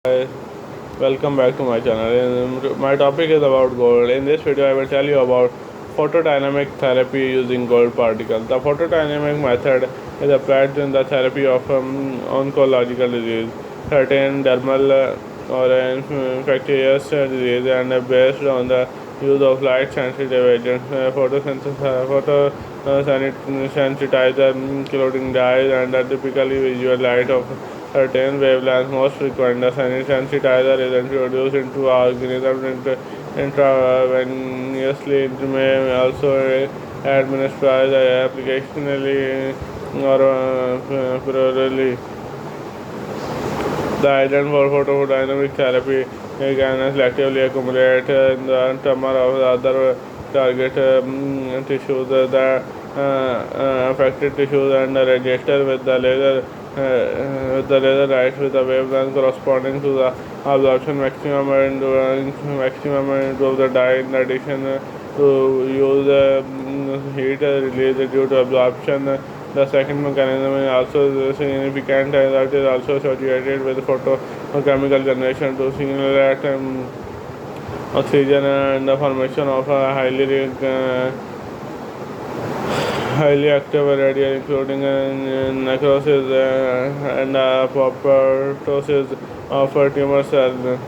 Hi, welcome back to my channel. My topic is about gold. In this video, I will tell you about photodynamic therapy using gold particles. The photodynamic method is applied in the therapy of oncological disease, certain dermal or infectious disease, and based on the use of light-sensitive agents, photosensitizer, including dyes, and the typically visual light of certain wavelengths. Most frequent, the sensitizer is introduced into organisms intravenously. It may also administered applicationally or peripherally. The agent for photodynamic therapy can selectively accumulate in the tumor of the other target tissues, the affected tissues, and register with the laser light with the wavelength corresponding to the absorption maximum and maximum of the dye. In addition to use heat release due to absorption, the second mechanism is also significant, and that is also associated with photochemical generation to stimulate oxygen and the formation of a highly active radiation, including necrosis and apoptosis of tumor cells.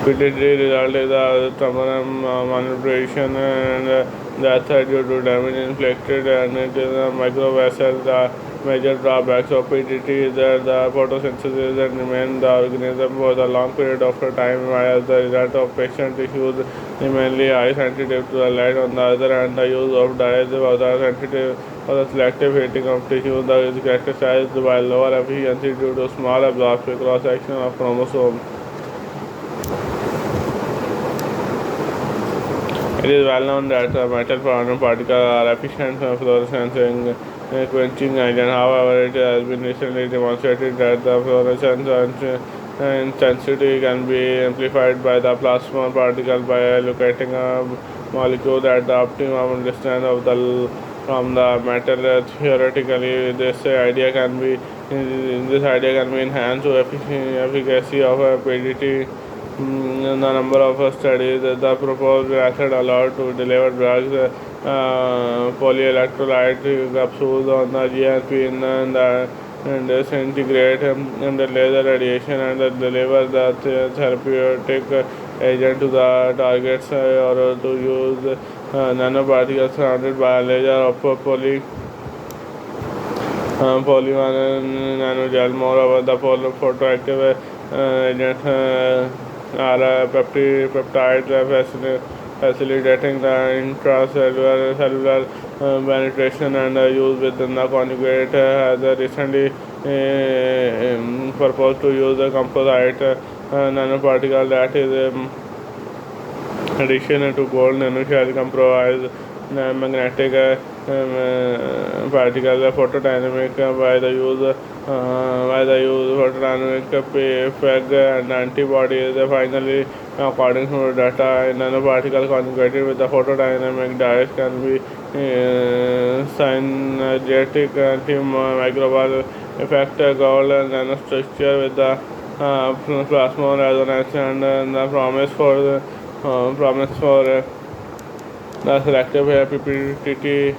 Repeatedly result is the tumor manipulation and death due to damage inflicted, and it is a microvessel. The major drawbacks of PDT is that the photosynthesis and remain the organism for the long period of time, while the result of patient tissues mainly eye sensitive to the light. On the other hand, the use of dyes was sensitive for the selective heating of tissues that is characterized by lower efficiency due to small absorption cross-section of chromosomes. It is well known that metal particles are efficient fluorescence quenching agent. However, it has been recently demonstrated that the fluorescence intensity can be amplified by the plasma particle by locating a molecule at the optimum distance from the metal. Theoretically, this idea can be enhanced to efficacy of a PDT. The number of studies. The proposed method allowed to deliver drugs, polyelectrolyte capsules on the GNP and disintegrate under laser radiation and deliver the therapeutic agent to the targets, or to use nanoparticles surrounded by a layer of polymer nanogel. Moreover, the photoactive agents are peptides facilitating the intracellular penetration and use within the conjugate has recently proposed to use a composite nanoparticle that is addition to gold nanoshell comprise magnetic particle photodynamic by the use photodynamic PEG and antibodies. Finally, according to data, nanoparticle conjugated with the photodynamic dyes can be synergetic antimicrobial effect. Gold nanostructure with the plasma resonance and the promise for the selective PPT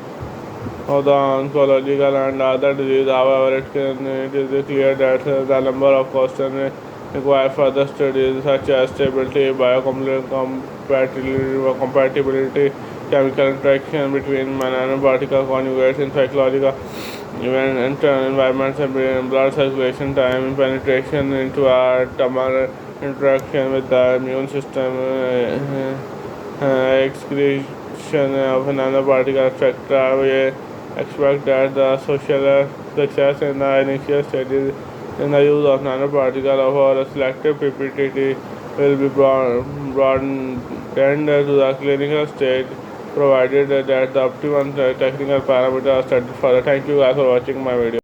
of the oncological and other disease. However, it is clear that the number of questions require further studies such as stability, biocompatibility, chemical interaction between nanoparticle conjugates in psychological event, environments, and blood circulation, time, penetration into our tumor, interaction with the immune system, excretion of nanoparticle spectra. We expect that the social success in the initial stages in the use of nanoparticle for selective PPT will be broadened to the clinical stage, provided that the optimum technical parameters are studied further. Thank you guys for watching my video.